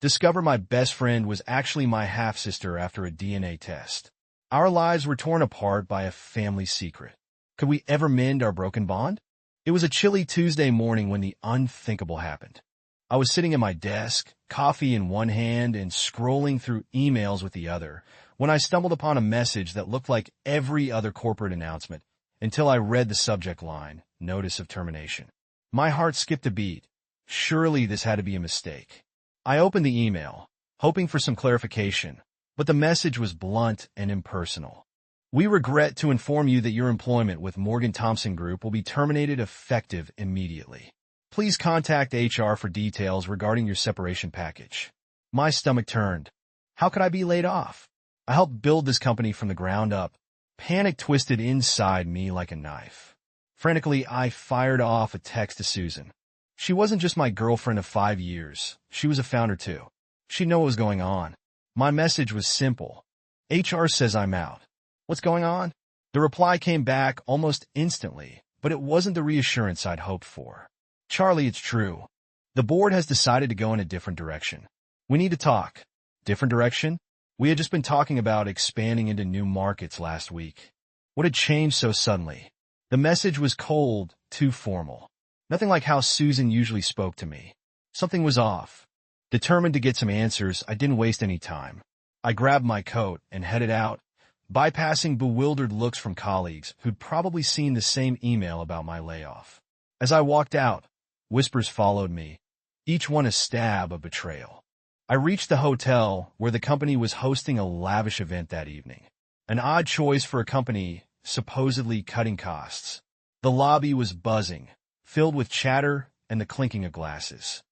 Discover my best friend was actually my half-sister after a DNA test. Our lives were torn apart by a family secret. Could we ever mend our broken bond? It was a chilly Tuesday morning when the unthinkable happened. I was sitting at my desk, coffee in one hand and scrolling through emails with the other, when I stumbled upon a message that looked like every other corporate announcement until I read the subject line, Notice of Termination. My heart skipped a beat. Surely this had to be a mistake. I opened the email, hoping for some clarification, but the message was blunt and impersonal. We regret to inform you that your employment with Morgan Thompson Group will be terminated effective immediately. Please contact HR for details regarding your separation package. My stomach turned. How could I be laid off? I helped build this company from the ground up. Panic twisted inside me like a knife. Frantically, I fired off a text to Susan. She wasn't just my girlfriend of 5 years. She was a founder too. She'd know what was going on. My message was simple. HR says I'm out. What's going on? The reply came back almost instantly, but it wasn't the reassurance I'd hoped for. Charlie, it's true. The board has decided to go in a different direction. We need to talk. Different direction? We had just been talking about expanding into new markets last week. What had changed so suddenly? The message was cold, too formal. Nothing like how Susan usually spoke to me. Something was off. Determined to get some answers, I didn't waste any time. I grabbed my coat and headed out, bypassing bewildered looks from colleagues who'd probably seen the same email about my layoff. As I walked out, whispers followed me, each one a stab of betrayal. I reached the hotel where the company was hosting a lavish event that evening. An odd choice for a company supposedly cutting costs. The lobby was buzzing, filled with chatter and the clinking of glasses.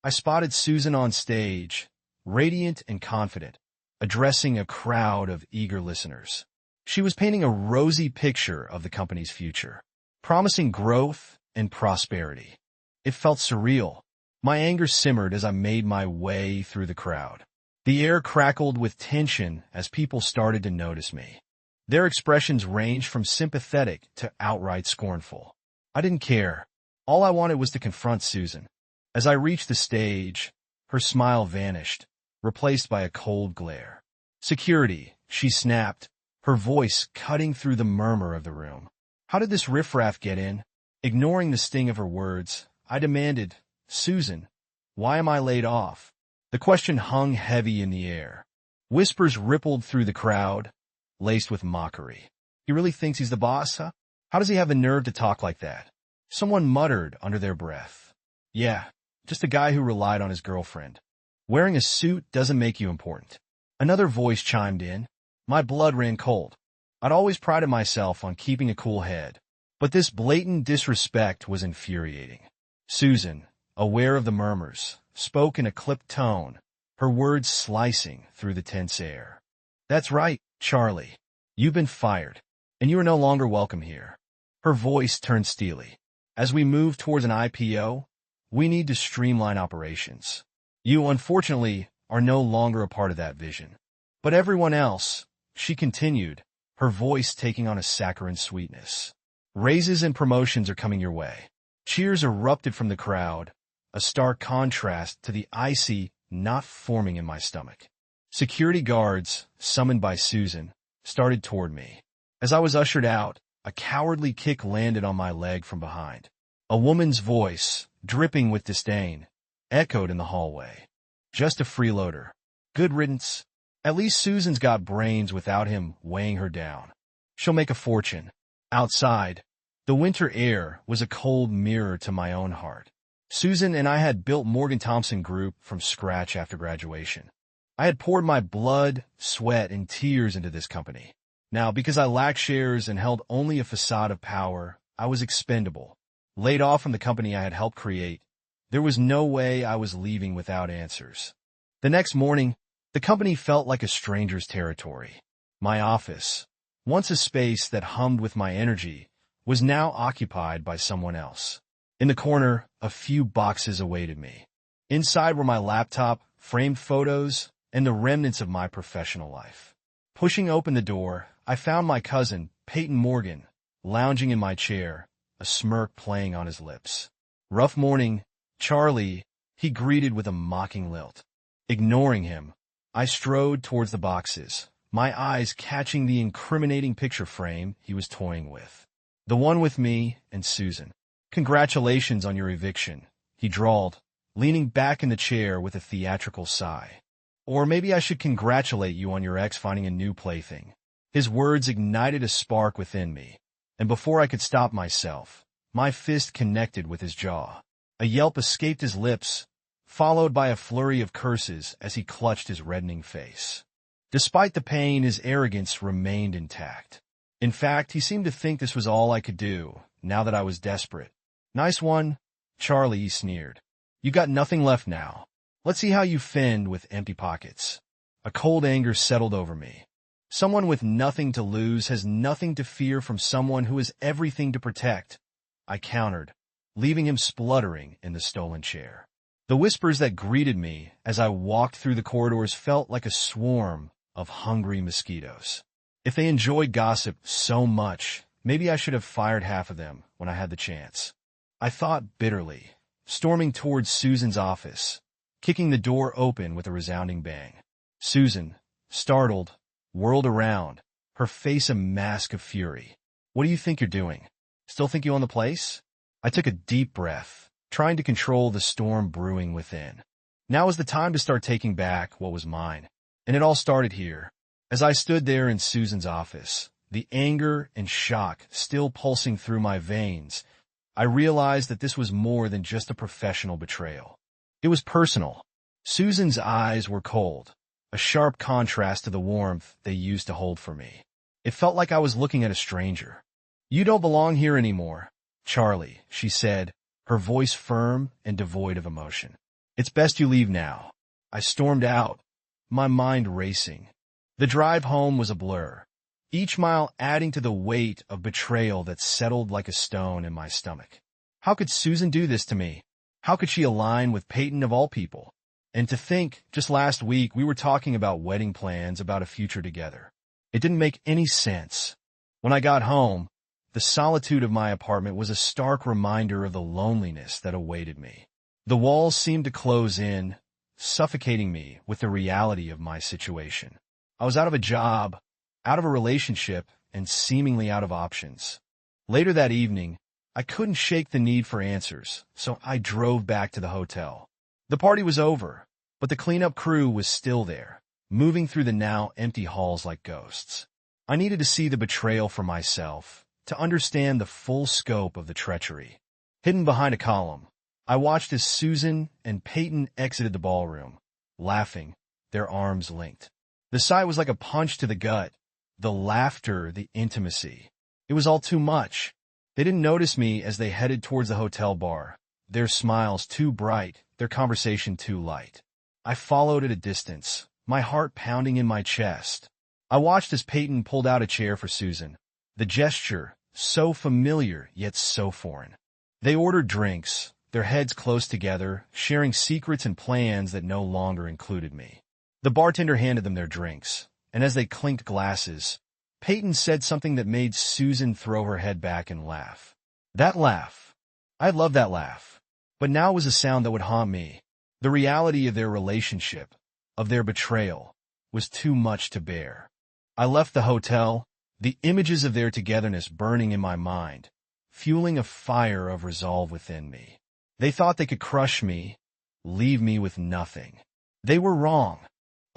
I spotted Susan on stage, radiant and confident, addressing a crowd of eager listeners. She was painting a rosy picture of the company's future, promising growth and prosperity. It felt surreal. My anger simmered as I made my way through the crowd. The air crackled with tension as people started to notice me. Their expressions ranged from sympathetic to outright scornful. I didn't care. All I wanted was to confront Susan. As I reached the stage, her smile vanished, replaced by a cold glare. Security, she snapped, her voice cutting through the murmur of the room. How did this riffraff get in? Ignoring the sting of her words, I demanded, Susan, why am I laid off? The question hung heavy in the air. Whispers rippled through the crowd, laced with mockery. He really thinks he's the boss, huh? How does he have the nerve to talk like that? Someone muttered under their breath. Yeah, just a guy who relied on his girlfriend. Wearing a suit doesn't make you important. Another voice chimed in. My blood ran cold. I'd always prided myself on keeping a cool head, but this blatant disrespect was infuriating. Susan, aware of the murmurs, spoke in a clipped tone, her words slicing through the tense air. That's right, Charlie. You've been fired, and you are no longer welcome here. Her voice turned steely. As we move towards an IPO, we need to streamline operations. You, unfortunately, are no longer a part of that vision. But everyone else, she continued, her voice taking on a saccharine sweetness. Raises and promotions are coming your way. Cheers erupted from the crowd, a stark contrast to the icy knot forming in my stomach. Security guards, summoned by Susan, started toward me. As I was ushered out, a cowardly kick landed on my leg from behind. A woman's voice, dripping with disdain, echoed in the hallway. Just a freeloader. Good riddance. At least Susan's got brains without him weighing her down. She'll make a fortune. Outside, the winter air was a cold mirror to my own heart. Susan and I had built Morgan Thompson Group from scratch after graduation. I had poured my blood, sweat, and tears into this company. Now, because I lacked shares and held only a facade of power, I was expendable. Laid off from the company I had helped create, there was no way I was leaving without answers. The next morning, the company felt like a stranger's territory. My office, once a space that hummed with my energy, was now occupied by someone else. In the corner, a few boxes awaited me. Inside were my laptop, framed photos, and the remnants of my professional life. Pushing open the door, I found my cousin, Peyton Morgan, lounging in my chair, a smirk playing on his lips. Rough morning, Charlie, he greeted with a mocking lilt. Ignoring him, I strode towards the boxes, my eyes catching the incriminating picture frame he was toying with. The one with me and Susan. "Congratulations on your eviction," he drawled, leaning back in the chair with a theatrical sigh. "Or maybe I should congratulate you on your ex finding a new plaything." His words ignited a spark within me, and before I could stop myself, my fist connected with his jaw. A yelp escaped his lips, followed by a flurry of curses as he clutched his reddening face. Despite the pain, his arrogance remained intact. In fact, he seemed to think this was all I could do, now that I was desperate. "Nice one, Charlie," he sneered. "You got nothing left now. Let's see how you fend with empty pockets." A cold anger settled over me. Someone with nothing to lose has nothing to fear from someone who has everything to protect, I countered, leaving him spluttering in the stolen chair. The whispers that greeted me as I walked through the corridors felt like a swarm of hungry mosquitoes. If they enjoyed gossip so much, maybe I should have fired half of them when I had the chance. I thought bitterly, storming towards Susan's office, kicking the door open with a resounding bang. Susan, startled, whirled around, her face a mask of fury. "What do you think you're doing? Still think you own the place?" I took a deep breath, trying to control the storm brewing within. Now was the time to start taking back what was mine. And it all started here. As I stood there in Susan's office, the anger and shock still pulsing through my veins, I realized that this was more than just a professional betrayal. It was personal. Susan's eyes were cold, a sharp contrast to the warmth they used to hold for me. It felt like I was looking at a stranger. "You don't belong here anymore, Charlie," she said, her voice firm and devoid of emotion. "It's best you leave now." I stormed out, my mind racing. The drive home was a blur, each mile adding to the weight of betrayal that settled like a stone in my stomach. How could Susan do this to me? How could she align with Peyton of all people? And to think, just last week we were talking about wedding plans, about a future together. It didn't make any sense. When I got home, the solitude of my apartment was a stark reminder of the loneliness that awaited me. The walls seemed to close in, suffocating me with the reality of my situation. I was out of a job, out of a relationship, and seemingly out of options. Later that evening, I couldn't shake the need for answers, so I drove back to the hotel. The party was over, but the cleanup crew was still there, moving through the now empty halls like ghosts. I needed to see the betrayal for myself, to understand the full scope of the treachery. Hidden behind a column, I watched as Susan and Peyton exited the ballroom, laughing, their arms linked. The sight was like a punch to the gut. The laughter, the intimacy. It was all too much. They didn't notice me as they headed towards the hotel bar, their smiles too bright, their conversation too light. I followed at a distance, my heart pounding in my chest. I watched as Peyton pulled out a chair for Susan, the gesture so familiar yet so foreign. They ordered drinks, their heads close together, sharing secrets and plans that no longer included me. The bartender handed them their drinks, and as they clinked glasses, Peyton said something that made Susan throw her head back and laugh. That laugh. I loved that laugh. But now it was a sound that would haunt me. The reality of their relationship, of their betrayal, was too much to bear. I left the hotel, the images of their togetherness burning in my mind, fueling a fire of resolve within me. They thought they could crush me, leave me with nothing. They were wrong.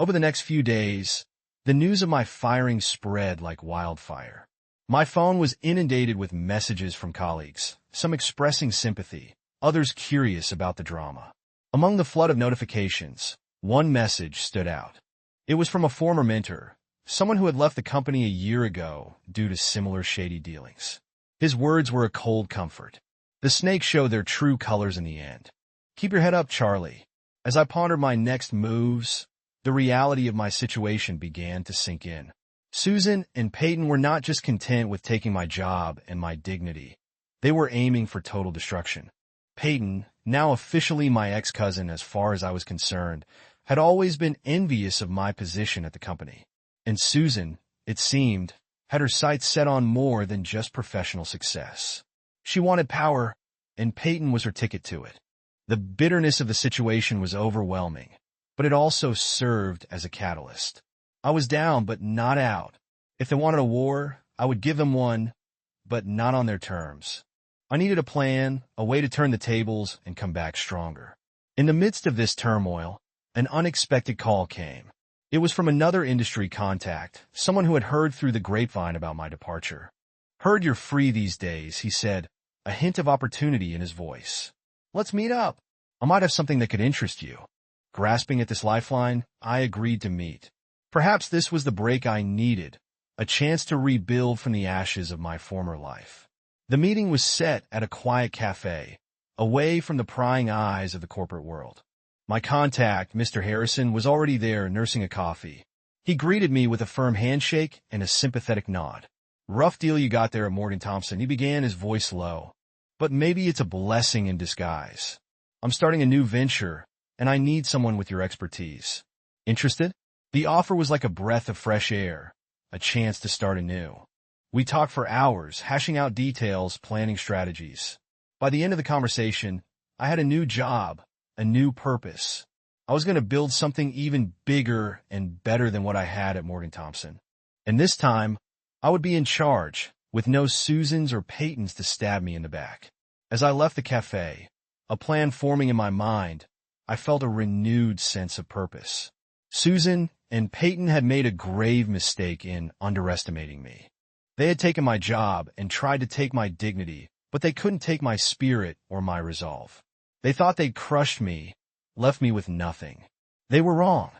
Over the next few days, the news of my firing spread like wildfire. My phone was inundated with messages from colleagues, some expressing sympathy, others curious about the drama. Among the flood of notifications, one message stood out. It was from a former mentor, someone who had left the company a year ago due to similar shady dealings. His words were a cold comfort. The snakes showed their true colors in the end. "Keep your head up, Charlie." As I pondered my next moves, the reality of my situation began to sink in. Susan and Peyton were not just content with taking my job and my dignity. They were aiming for total destruction. Peyton, now officially my ex-cousin as far as I was concerned, had always been envious of my position at the company. And Susan, it seemed, had her sights set on more than just professional success. She wanted power, and Peyton was her ticket to it. The bitterness of the situation was overwhelming, but it also served as a catalyst. I was down, but not out. If they wanted a war, I would give them one, but not on their terms. I needed a plan, a way to turn the tables and come back stronger. In the midst of this turmoil, an unexpected call came. It was from another industry contact, someone who had heard through the grapevine about my departure. "Heard you're free these days," he said, a hint of opportunity in his voice. "Let's meet up. I might have something that could interest you." Grasping at this lifeline, I agreed to meet. Perhaps this was the break I needed, a chance to rebuild from the ashes of my former life. The meeting was set at a quiet cafe, away from the prying eyes of the corporate world. My contact, Mr. Harrison, was already there nursing a coffee. He greeted me with a firm handshake and a sympathetic nod. "Rough deal you got there at Morgan Thompson," he began, his voice low. "But maybe it's a blessing in disguise. I'm starting a new venture, and I need someone with your expertise. Interested?" The offer was like a breath of fresh air, a chance to start anew. We talked for hours, hashing out details, planning strategies. By the end of the conversation, I had a new job, a new purpose. I was going to build something even bigger and better than what I had at Morgan Thompson. And this time, I would be in charge, with no Susans or Peytons to stab me in the back. As I left the cafe, a plan forming in my mind, I felt a renewed sense of purpose. Susan and Peyton had made a grave mistake in underestimating me. They had taken my job and tried to take my dignity, but they couldn't take my spirit or my resolve. They thought they'd crushed me, left me with nothing. They were wrong.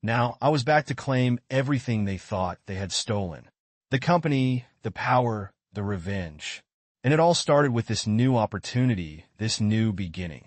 Now I was back to claim everything they thought they had stolen. The company, the power, the revenge. And it all started with this new opportunity, this new beginning.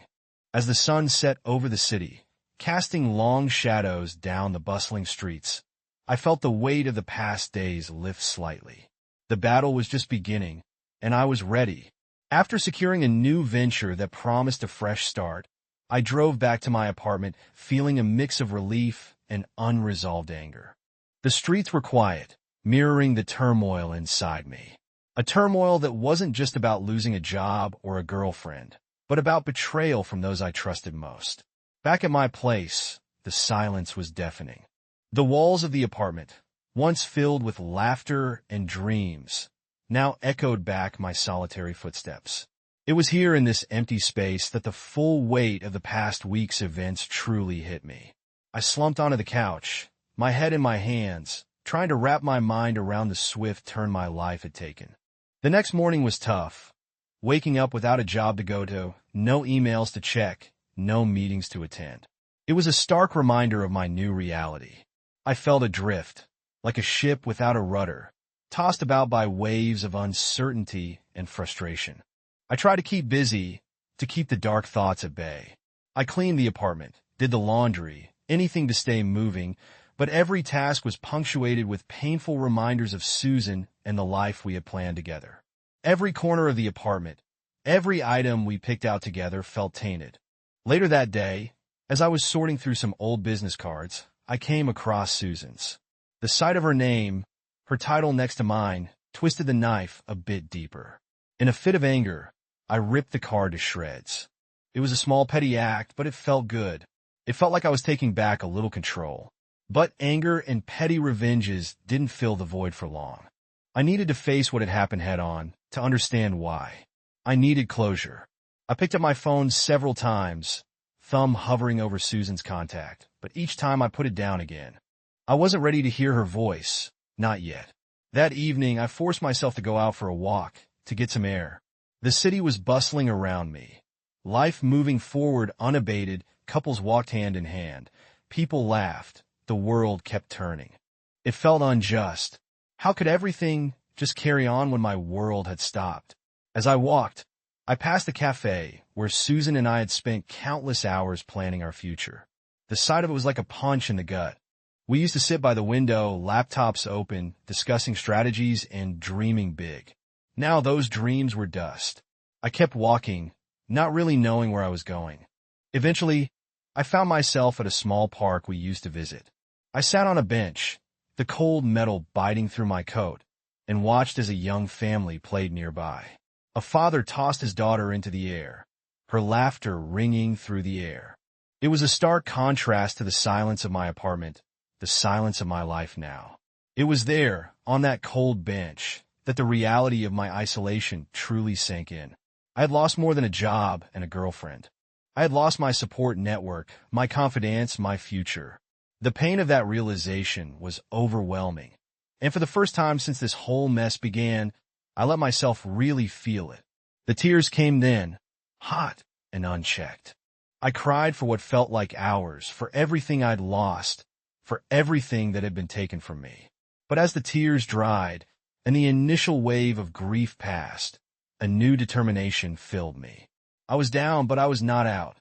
As the sun set over the city, casting long shadows down the bustling streets, I felt the weight of the past days lift slightly. The battle was just beginning, and I was ready. After securing a new venture that promised a fresh start, I drove back to my apartment feeling a mix of relief and unresolved anger. The streets were quiet, mirroring the turmoil inside me. A turmoil that wasn't just about losing a job or a girlfriend, but about betrayal from those I trusted most. Back at my place, the silence was deafening. The walls of the apartment, once filled with laughter and dreams, now echoed back my solitary footsteps. It was here in this empty space that the full weight of the past week's events truly hit me. I slumped onto the couch, my head in my hands, trying to wrap my mind around the swift turn my life had taken. The next morning was tough. Waking up without a job to go to, no emails to check, no meetings to attend. It was a stark reminder of my new reality. I felt adrift, like a ship without a rudder, tossed about by waves of uncertainty and frustration. I tried to keep busy, to keep the dark thoughts at bay. I cleaned the apartment, did the laundry, anything to stay moving, but every task was punctuated with painful reminders of Susan and the life we had planned together. Every corner of the apartment, every item we picked out together felt tainted. Later that day, as I was sorting through some old business cards, I came across Susan's. The sight of her name, her title next to mine, twisted the knife a bit deeper. In a fit of anger, I ripped the card to shreds. It was a small petty act, but it felt good. It felt like I was taking back a little control. But anger and petty revenges didn't fill the void for long. I needed to face what had happened head-on, to understand why. I needed closure. I picked up my phone several times, thumb hovering over Susan's contact, but each time I put it down again. I wasn't ready to hear her voice, not yet. That evening, I forced myself to go out for a walk, to get some air. The city was bustling around me. Life moving forward unabated, couples walked hand in hand. People laughed. The world kept turning. It felt unjust. How could everything just carry on when my world had stopped? As I walked, I passed the cafe where Susan and I had spent countless hours planning our future. The sight of it was like a punch in the gut. We used to sit by the window, laptops open, discussing strategies and dreaming big. Now those dreams were dust. I kept walking, not really knowing where I was going. Eventually, I found myself at a small park we used to visit. I sat on a bench, the cold metal biting through my coat, and watched as a young family played nearby. A father tossed his daughter into the air, her laughter ringing through the air. It was a stark contrast to the silence of my apartment, the silence of my life now. It was there, on that cold bench, that the reality of my isolation truly sank in. I had lost more than a job and a girlfriend. I had lost my support network, my confidence, my future. The pain of that realization was overwhelming. And for the first time since this whole mess began, I let myself really feel it. The tears came then, hot and unchecked. I cried for what felt like hours, for everything I'd lost, for everything that had been taken from me. But as the tears dried and the initial wave of grief passed, a new determination filled me. I was down, but I was not out.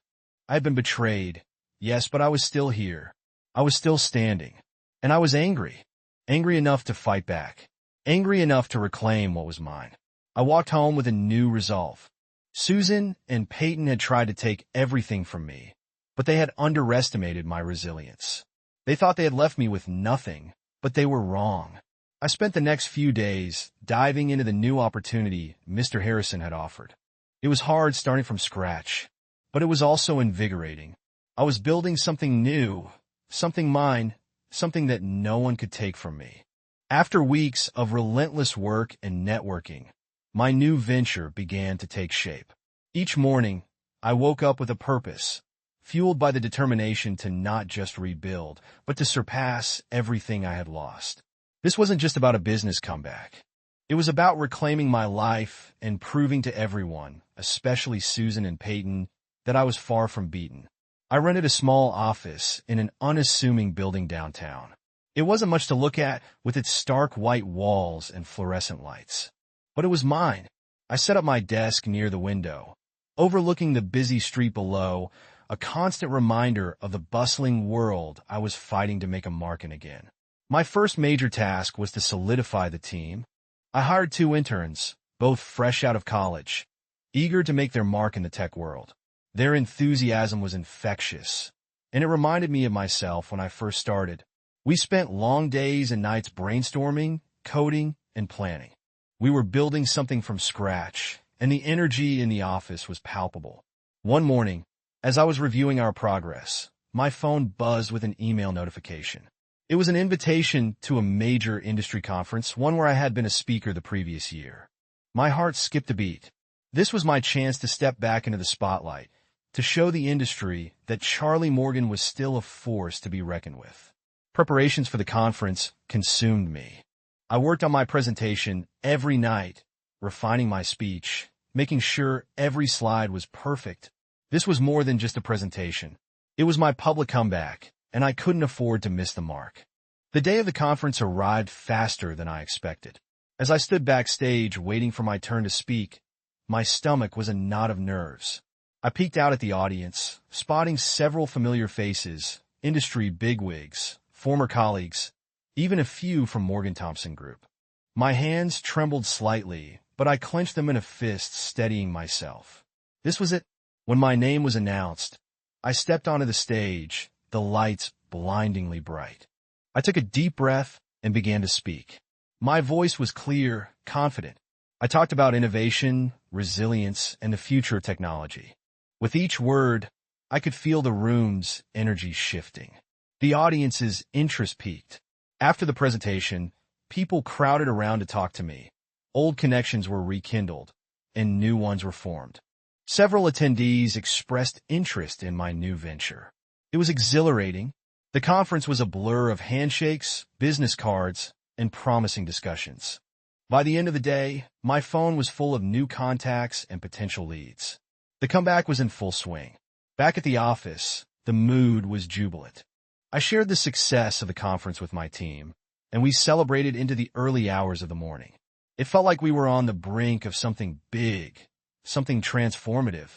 I had been betrayed, yes, but I was still here. I was still standing. And I was angry. Angry enough to fight back. Angry enough to reclaim what was mine. I walked home with a new resolve. Susan and Peyton had tried to take everything from me, but they had underestimated my resilience. They thought they had left me with nothing, but they were wrong. I spent the next few days diving into the new opportunity Mr. Harrison had offered. It was hard starting from scratch, but it was also invigorating. I was building something new, something mine, something that no one could take from me. After weeks of relentless work and networking, my new venture began to take shape. Each morning, I woke up with a purpose, fueled by the determination to not just rebuild, but to surpass everything I had lost. This wasn't just about a business comeback. It was about reclaiming my life and proving to everyone, especially Susan and Peyton, that I was far from beaten. I rented a small office in an unassuming building downtown. It wasn't much to look at with its stark white walls and fluorescent lights. But it was mine. I set up my desk near the window, overlooking the busy street below, a constant reminder of the bustling world I was fighting to make a mark in again. My first major task was to solidify the team. I hired 2 interns, both fresh out of college, eager to make their mark in the tech world. Their enthusiasm was infectious, and it reminded me of myself when I first started. We spent long days and nights brainstorming, coding, and planning. We were building something from scratch, and the energy in the office was palpable. One morning, as I was reviewing our progress, my phone buzzed with an email notification. It was an invitation to a major industry conference, one where I had been a speaker the previous year. My heart skipped a beat. This was my chance to step back into the spotlight, to show the industry that Charlie Morgan was still a force to be reckoned with. Preparations for the conference consumed me. I worked on my presentation every night, refining my speech, making sure every slide was perfect. This was more than just a presentation. It was my public comeback, and I couldn't afford to miss the mark. The day of the conference arrived faster than I expected. As I stood backstage waiting for my turn to speak, my stomach was a knot of nerves. I peeked out at the audience, spotting several familiar faces, industry bigwigs, former colleagues, even a few from Morgan Thompson Group. My hands trembled slightly, but I clenched them in a fist, steadying myself. This was it. When my name was announced, I stepped onto the stage, the lights blindingly bright. I took a deep breath and began to speak. My voice was clear, confident. I talked about innovation, resilience, and the future of technology. With each word, I could feel the room's energy shifting. The audience's interest peaked. After the presentation, people crowded around to talk to me. Old connections were rekindled, and new ones were formed. Several attendees expressed interest in my new venture. It was exhilarating. The conference was a blur of handshakes, business cards, and promising discussions. By the end of the day, my phone was full of new contacts and potential leads. The comeback was in full swing. Back at the office, the mood was jubilant. I shared the success of the conference with my team, and we celebrated into the early hours of the morning. It felt like we were on the brink of something big, something transformative.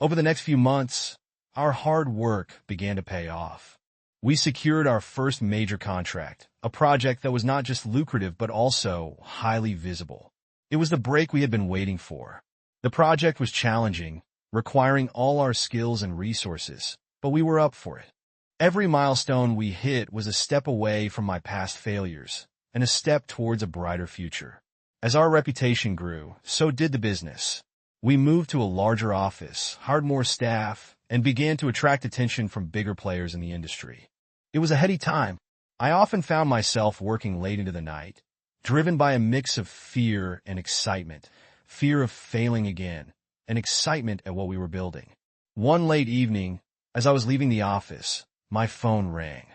Over the next few months, our hard work began to pay off. We secured our first major contract, a project that was not just lucrative but also highly visible. It was the break we had been waiting for. The project was challenging, requiring all our skills and resources, but we were up for it. Every milestone we hit was a step away from my past failures and a step towards a brighter future. As our reputation grew, so did the business. We moved to a larger office, hired more staff, and began to attract attention from bigger players in the industry. It was a heady time. I often found myself working late into the night, driven by a mix of fear and excitement, fear of failing again, and excitement at what we were building. One late evening, as I was leaving the office, my phone rang.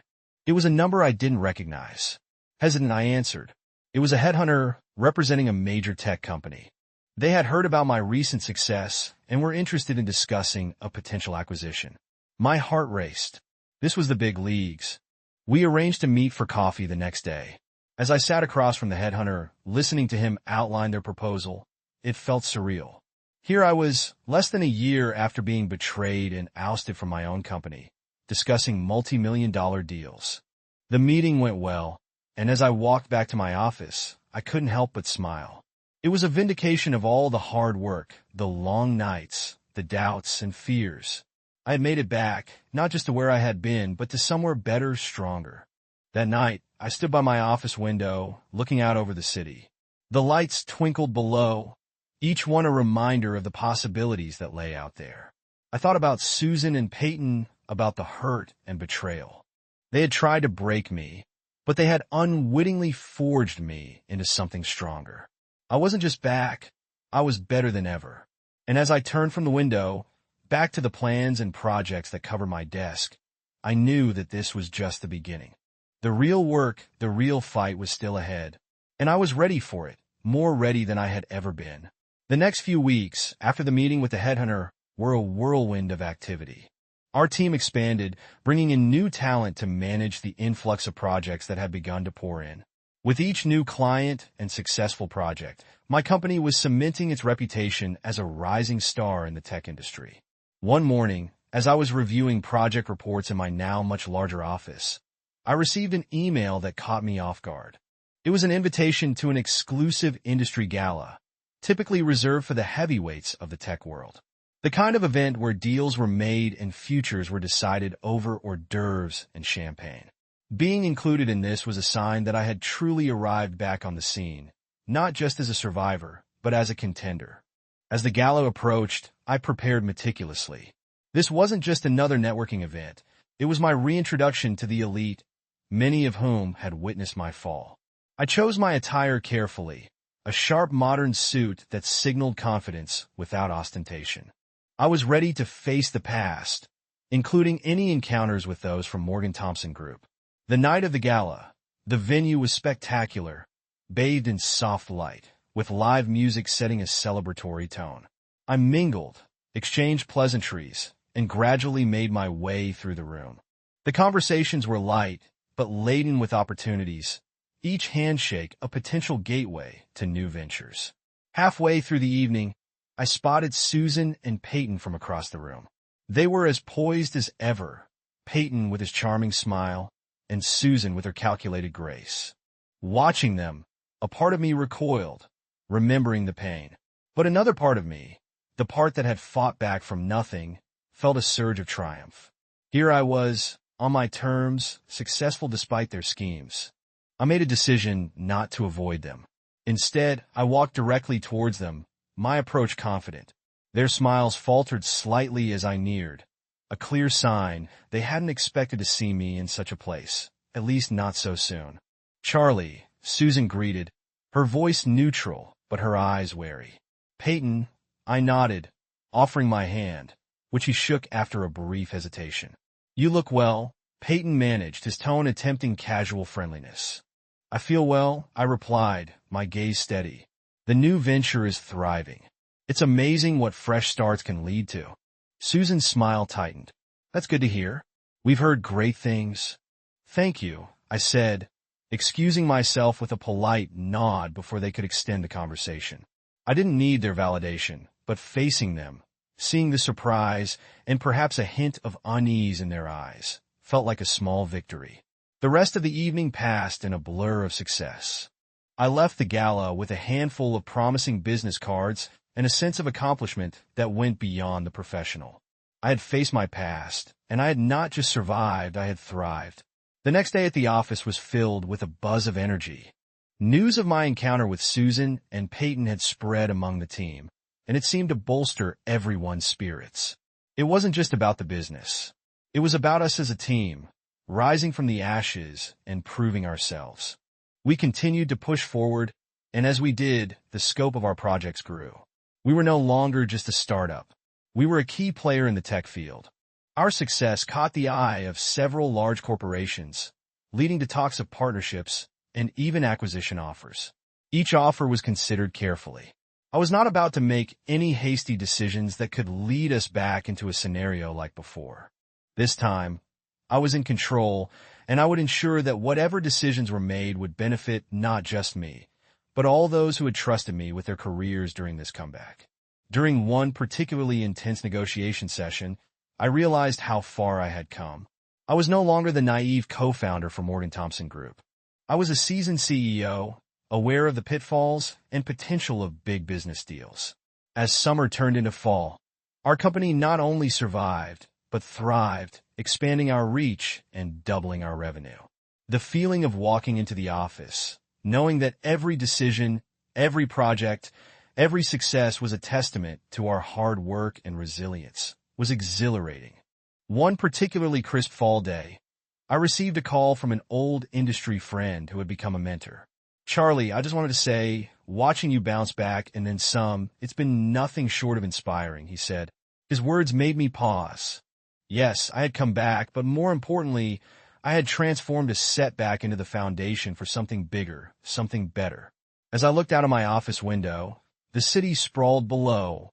It was a number I didn't recognize. Hesitant, I answered. It was a headhunter representing a major tech company. They had heard about my recent success and were interested in discussing a potential acquisition. My heart raced. This was the big leagues. We arranged to meet for coffee the next day. As I sat across from the headhunter, listening to him outline their proposal, it felt surreal. Here I was, less than a year after being betrayed and ousted from my own company, discussing multi-million-dollar deals. The meeting went well, and as I walked back to my office, I couldn't help but smile. It was a vindication of all the hard work, the long nights, the doubts and fears. I had made it back, not just to where I had been, but to somewhere better, stronger. That night, I stood by my office window, looking out over the city. The lights twinkled below, each one a reminder of the possibilities that lay out there. I thought about Susan and Peyton, about the hurt and betrayal. They had tried to break me, but they had unwittingly forged me into something stronger. I wasn't just back, I was better than ever. And as I turned from the window, back to the plans and projects that covered my desk, I knew that this was just the beginning. The real work, the real fight was still ahead, and I was ready for it, more ready than I had ever been. The next few weeks, after the meeting with the headhunter, were a whirlwind of activity. Our team expanded, bringing in new talent to manage the influx of projects that had begun to pour in. With each new client and successful project, my company was cementing its reputation as a rising star in the tech industry. One morning, as I was reviewing project reports in my now much larger office, I received an email that caught me off guard. It was an invitation to an exclusive industry gala, typically reserved for the heavyweights of the tech world. The kind of event where deals were made and futures were decided over hors d'oeuvres and champagne. Being included in this was a sign that I had truly arrived back on the scene, not just as a survivor, but as a contender. As the gala approached, I prepared meticulously. This wasn't just another networking event. It was my reintroduction to the elite, many of whom had witnessed my fall. I chose my attire carefully, a sharp modern suit that signaled confidence without ostentation. I was ready to face the past, including any encounters with those from Morgan Thompson Group. The night of the gala, the venue was spectacular, bathed in soft light, with live music setting a celebratory tone. I mingled, exchanged pleasantries, and gradually made my way through the room. The conversations were light, but laden with opportunities, each handshake a potential gateway to new ventures. Halfway through the evening, I spotted Susan and Peyton from across the room. They were as poised as ever, Peyton with his charming smile, and Susan with her calculated grace. Watching them, a part of me recoiled, remembering the pain. But another part of me, the part that had fought back from nothing, felt a surge of triumph. Here I was, on my terms, successful despite their schemes. I made a decision not to avoid them. Instead, I walked directly towards them, my approach confident. Their smiles faltered slightly as I neared, a clear sign they hadn't expected to see me in such a place, at least not so soon. "Charlie," Susan greeted, her voice neutral, but her eyes wary. "Peyton," I nodded, offering my hand, which he shook after a brief hesitation. "You look well," Peyton managed, his tone attempting casual friendliness. "I feel well," I replied, my gaze steady. "The new venture is thriving. It's amazing what fresh starts can lead to." Susan's smile tightened. "That's good to hear. We've heard great things." "Thank you," I said, excusing myself with a polite nod before they could extend the conversation. I didn't need their validation, but facing them, seeing the surprise and perhaps a hint of unease in their eyes, felt like a small victory. The rest of the evening passed in a blur of success. I left the gala with a handful of promising business cards and a sense of accomplishment that went beyond the professional. I had faced my past, and I had not just survived, I had thrived. The next day at the office was filled with a buzz of energy. News of my encounter with Susan and Peyton had spread among the team, and it seemed to bolster everyone's spirits. It wasn't just about the business. It was about us as a team, rising from the ashes and proving ourselves. We continued to push forward, and as we did, the scope of our projects grew. We were no longer just a startup. We were a key player in the tech field. Our success caught the eye of several large corporations, leading to talks of partnerships and even acquisition offers. Each offer was considered carefully. I was not about to make any hasty decisions that could lead us back into a scenario like before. This time, I was in control, and I would ensure that whatever decisions were made would benefit not just me, but all those who had trusted me with their careers during this comeback. During one particularly intense negotiation session, I realized how far I had come. I was no longer the naive co-founder for Morgan Thompson Group. I was a seasoned CEO, aware of the pitfalls and potential of big business deals. As summer turned into fall, our company not only survived, but thrived, expanding our reach and doubling our revenue. The feeling of walking into the office, knowing that every decision, every project, every success was a testament to our hard work and resilience, was exhilarating. One particularly crisp fall day, I received a call from an old industry friend who had become a mentor. "Charlie, I just wanted to say, watching you bounce back and then some, it's been nothing short of inspiring," he said. His words made me pause. Yes, I had come back, but more importantly, I had transformed a setback into the foundation for something bigger, something better. As I looked out of my office window, the city sprawled below,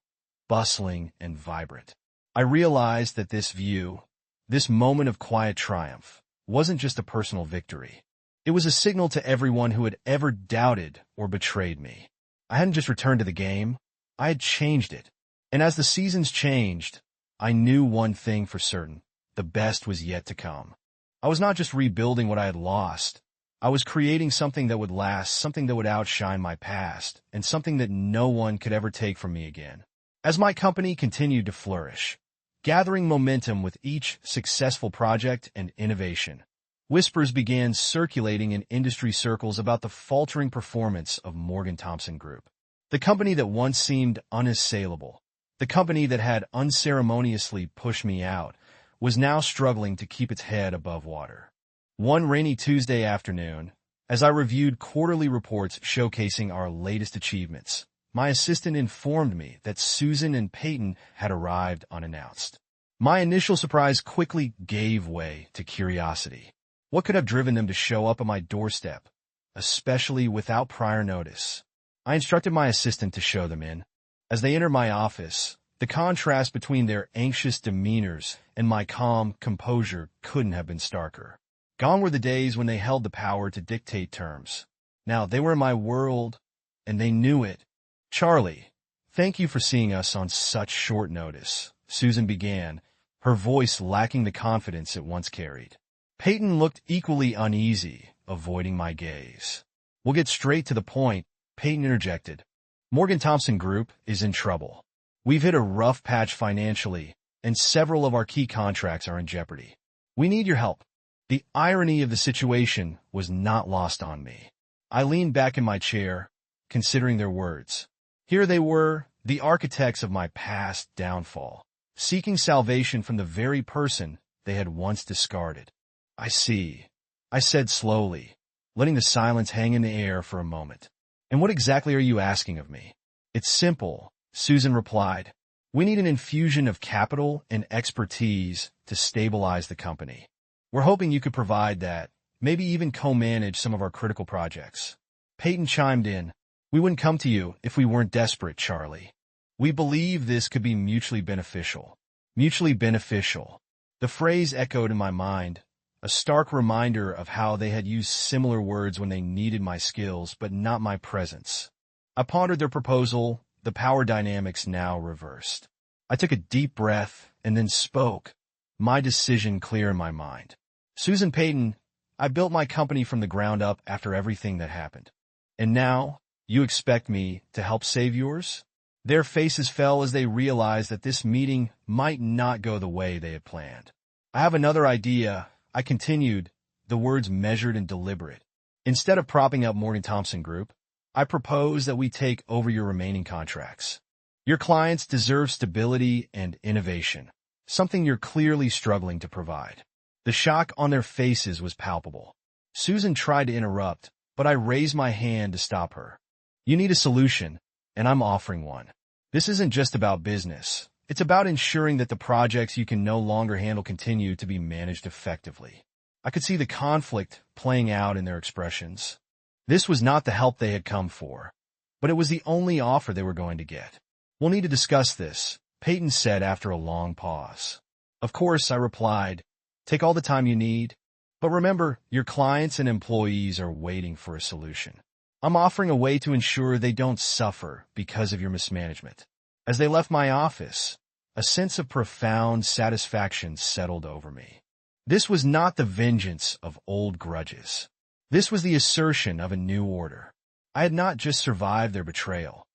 bustling and vibrant. I realized that this view, this moment of quiet triumph, wasn't just a personal victory. It was a signal to everyone who had ever doubted or betrayed me. I hadn't just returned to the game, I had changed it. And as the seasons changed, I knew one thing for certain: the best was yet to come. I was not just rebuilding what I had lost. I was creating something that would last, something that would outshine my past, and something that no one could ever take from me again. As my company continued to flourish, gathering momentum with each successful project and innovation, whispers began circulating in industry circles about the faltering performance of Morgan Thompson Group. The company that once seemed unassailable, the company that had unceremoniously pushed me out, was now struggling to keep its head above water. One rainy Tuesday afternoon, as I reviewed quarterly reports showcasing our latest achievements, my assistant informed me that Susan and Peyton had arrived unannounced. My initial surprise quickly gave way to curiosity. What could have driven them to show up at my doorstep, especially without prior notice? I instructed my assistant to show them in. As they entered my office, the contrast between their anxious demeanors and my calm composure couldn't have been starker. Gone were the days when they held the power to dictate terms. Now they were in my world, and they knew it. "Charlie, thank you for seeing us on such short notice," Susan began, her voice lacking the confidence it once carried. Peyton looked equally uneasy, avoiding my gaze. "We'll get straight to the point," Peyton interjected. "Morgan Thompson Group is in trouble. We've hit a rough patch financially, and several of our key contracts are in jeopardy. We need your help." The irony of the situation was not lost on me. I leaned back in my chair, considering their words. Here they were, the architects of my past downfall, seeking salvation from the very person they had once discarded. "I see," I said slowly, letting the silence hang in the air for a moment. "And what exactly are you asking of me?" "It's simple," Susan replied. "We need an infusion of capital and expertise to stabilize the company. We're hoping you could provide that, maybe even co-manage some of our critical projects." Peyton chimed in. "We wouldn't come to you if we weren't desperate, Charlie. We believe this could be mutually beneficial." Mutually beneficial. The phrase echoed in my mind, a stark reminder of how they had used similar words when they needed my skills but not my presence. I pondered their proposal, the power dynamics now reversed. I took a deep breath and then spoke, my decision clear in my mind. "Susan Peyton, I built my company from the ground up after everything that happened. And now, you expect me to help save yours?" Their faces fell as they realized that this meeting might not go the way they had planned. "I have another idea," I continued, the words measured and deliberate. "Instead of propping up Morgan Thompson Group, I propose that we take over your remaining contracts. Your clients deserve stability and innovation. something you're clearly struggling to provide. The shock on their faces was palpable. Susan tried to interrupt, but I raised my hand to stop her. You need a solution, and I'm offering one. This isn't just about business. It's about ensuring that the projects you can no longer handle continue to be managed effectively. I could see the conflict playing out in their expressions. This was not the help they had come for, but it was the only offer they were going to get. We'll need to discuss this, Peyton said after a long pause. Of course, I replied, take all the time you need, but remember, your clients and employees are waiting for a solution. I'm offering a way to ensure they don't suffer because of your mismanagement. As they left my office, a sense of profound satisfaction settled over me. This was not the vengeance of old grudges. This was the assertion of a new order. I had not just survived their betrayal.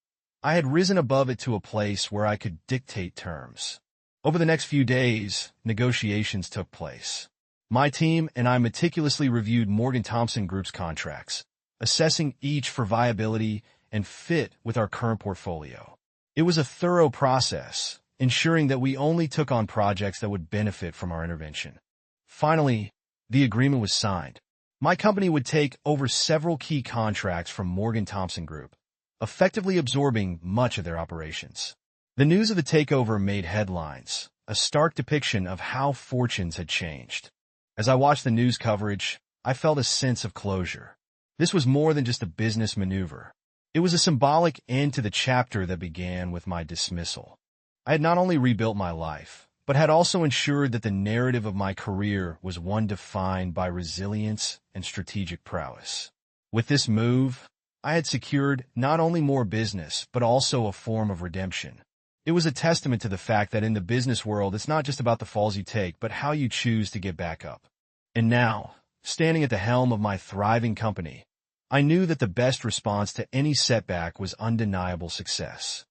I had risen above it to a place where I could dictate terms. Over the next few days, negotiations took place. My team and I meticulously reviewed Morgan Thompson Group's contracts, assessing each for viability and fit with our current portfolio. It was a thorough process, ensuring that we only took on projects that would benefit from our intervention. Finally, the agreement was signed. My company would take over several key contracts from Morgan Thompson Group, effectively absorbing much of their operations. The news of the takeover made headlines, a stark depiction of how fortunes had changed. As I watched the news coverage, I felt a sense of closure. This was more than just a business maneuver. It was a symbolic end to the chapter that began with my dismissal. I had not only rebuilt my life, but had also ensured that the narrative of my career was one defined by resilience and strategic prowess. With this move, I had secured not only more business, but also a form of redemption. It was a testament to the fact that in the business world, it's not just about the falls you take, but how you choose to get back up. And now, standing at the helm of my thriving company, I knew that the best response to any setback was undeniable success.